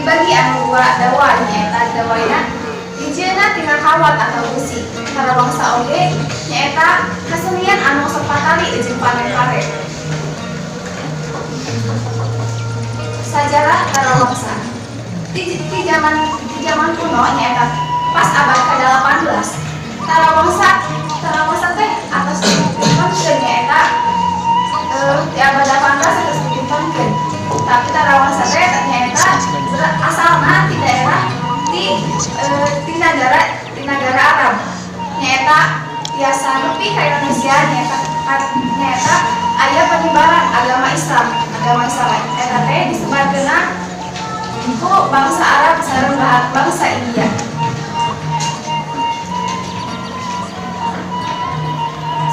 dibagi anu dawa nyaeta dawaina hijieuna tina kawat atau besi karawangsa oge nyaeta kesenian anu sepatali jeung panempare. Sajarah karawangsa di zaman kuno nyaeta pas abad ke-18 karawangsa teh atas dibutuhkan nyaeta di abad 18 atas dibutuhkan, tapi karawangsa teh nyaeta asalna di daerah di negara Arab nyaeta biasa nepi ka Indonesia nyaeta aya penyebaran agama Islam eta teh disebarkeuna ku bangsa Arab sareng bangsa India.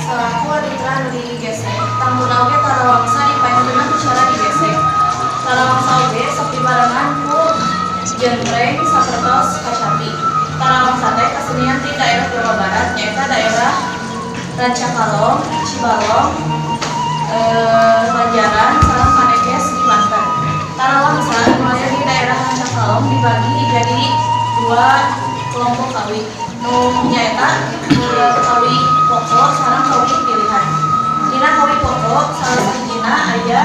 Selaku ditelan di gesek tamun oge karawangsa dipaenkeun ku cara digesek karawangsa oge sok dibarengan ku jentreng sapertos kacapi. Karawangsa teh kesenian di daerah Jawa Barat nyaeta daerah Rancakalong, Cibalong, Banjaran, sareng Maneges di Banten. Karawangsa mulai di daerah Rancakalong dibagi jadi dua kelompok kawi. Nu nyaeta kawi pokok sareng kawi pilihan. Dina kawi pokok salah sahijina aya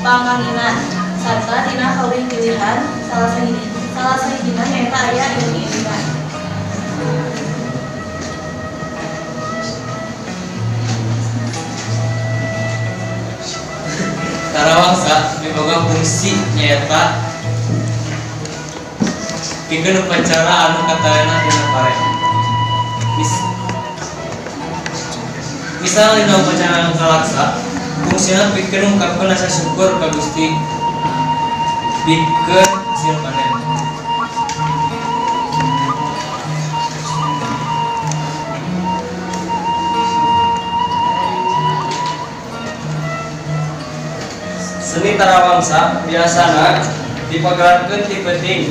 panganginan. Sarta dina kawi pilihan salah sahijina nyaeta aya iring-iringan. Karawangsa miboga fungsi nyaeta pikeun upacara anu katayana dina pare. Misal dina upacara anu kalaksa fungsina pikeun ungkapkeun rasa syukur ka Gusti pikeun hasil panen. Seni tarawangsa biasana dipagelarkeun ti peuting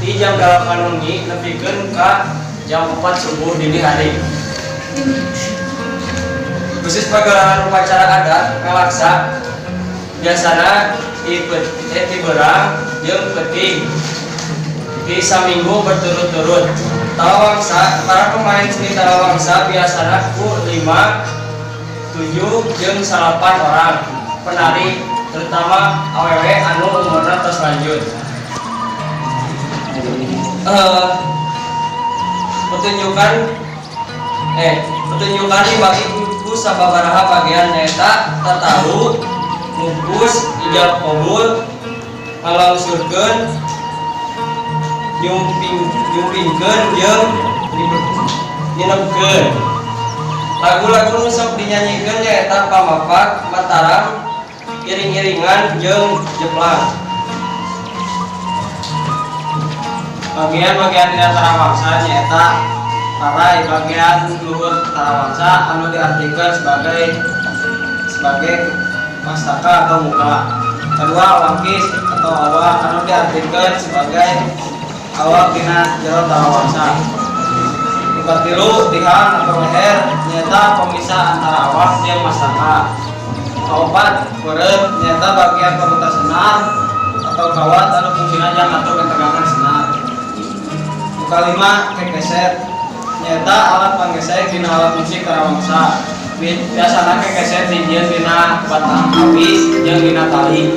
di jam 8 wengi nepikeun ka jam 4 subuh dini hari. Khusus pagelaran upacara adat kalaksa biasana di berang jeung peuting di saminggu berturut-turut. Tarawangsa para pemain seni tarawangsa biasana ku 5, 7 jeung 8 orang penari, terutama awewe anu umurna tos lanjut. Pertunjukan dibagi ku sababaraha bagian nyaeta tatahu, ngumpus, ijab qabul, ngalangsurkeun, nyumpingkeun jeung nyinepkeun. Lagu-lagu nu sok dinyanyikeun nyaeta pamapak, mataram, iring-iringan jeung jeplang. Bagian-bagian dina tarawangsa nyaeta parai bagian luhur tarawangsa anu diartikeun sebagai mastaka atau muka. Kedua wangkis atau awak anu diartikeun sebagai awak dina jero tarawangsa. Katilu tihan atau leher nyaeta pemisah antara awak jeung mastaka. Kaopat beureut nyaeta bagian pemutar senar atau kawat anu fungsina jang ngatur ketegangan sinar. Nu kalima kekeset nyaeta alat panggesek dina alat musik tarawangsa. Biasana kekeset dijieun dina batang awi jeung dina tali.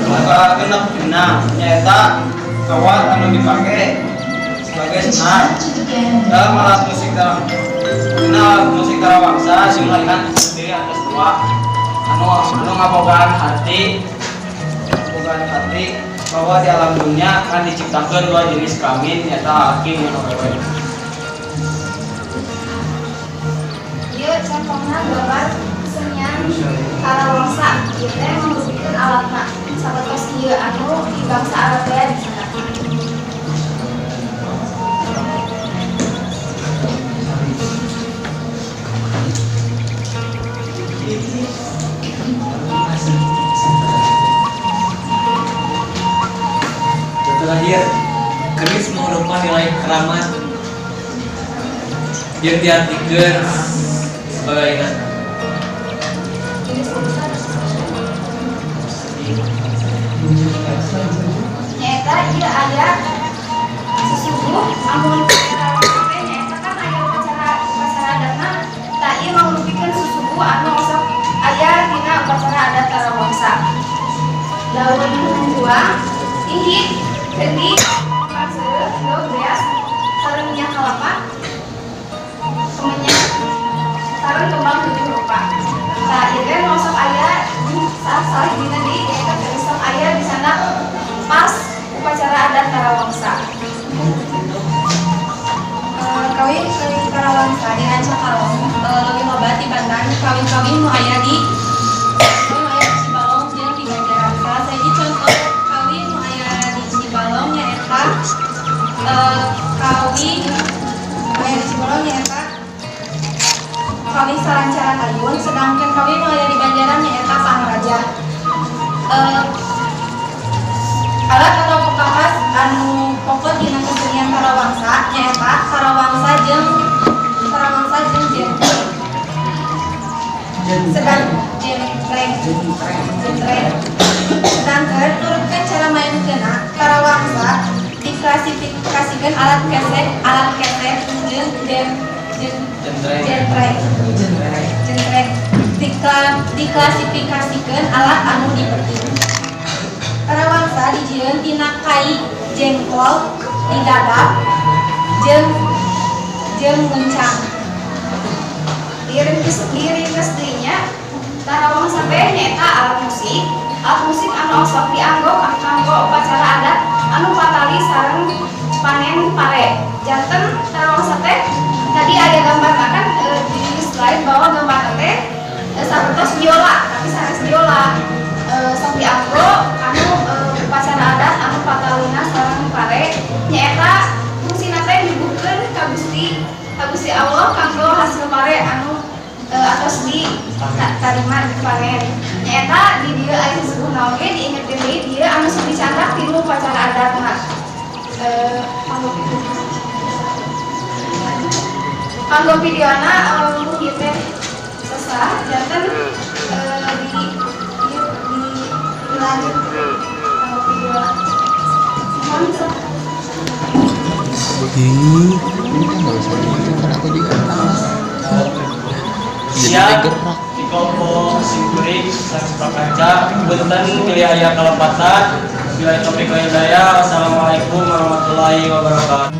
Maka genep dina nyaeta kawat anu dipake sebagai senar dalam alat musik tarawangsa simulainan sendiri atas dua anu ngabogaan hati bahwa di alam dunia kan diciptakan dua jenis kelamin yaitu laki dan awewe. Ieu contohna gambar kesenian tarawangsa ieu teh menghubungkeun alatna sapertos ieu anu di bangsa Arab teh di sana. Terakhir, keris mengurungkan nilai keramat yang diartikan sebagai Nyaeta ieu aya sesuguh amun sampai nyaeta kan aya upacara adatna tah ieu mangrupikeun susuguh anu osok aya dina upacara adat tarawangsa. Daun buah, ihit, geni, paseur, beas, sareng minyak kelapa, kemenyan, sareng kembang tujuh rupa. Nah, ieu teh osok aya saat salih dina di nyaeta osok aya di sana pas upacara adat tarawangsa. Kawin tarawangsa di Ranca Kalong lebih loba tibatan kawin-kawin nu aya di Cibalong jeung di Banjaran. Salah sahiji contoh kawin nu aya di Cibalong nyaeta kawin Salancara Kayun, sedangkan kawin nu aya di Banjaran nyaeta Pangraja. Alat atau pekakas anu pokok dina kesenian tarawangsa nyaeta tarawangsa jeung sedangkan nurutkeun cara mainkeunna tarawangsa diklasifikasikeun alat keset jeung jentreng diklasifikasikeun alat anu diperti. Tarawangsa dijieun tina kai jengkol digadap jeung nguncang. Diringkes dirinya tarawangsa teh nyaeta alat musik anu osok dianggo kanggo upacara adat anu patali sareng panen pare. Janten tarawangsa teh tadi ada gambar kan di slide bahwa gambar teh sapertos biola, tapi sanes biola sok dianggo anu upacara adat anu patalina sareng pare nyaeta fungsina teh dibukeun ka Gusti Allah kanggo hasil pare anu atos di tarima dipanen. Nyaeta di dieu aya sesuguhna oge diinget deui dieu anu sok dicandak ti upacara adatna. Kanggo videona mungkin teh sesah janten di lanjut kanggo video. Mantap. Siap di kelompok simkuring sakspa kaca benten pilih aya kalepatan bila topik lain daya. Wassalamualaikum warahmatullahi wabarakatuh.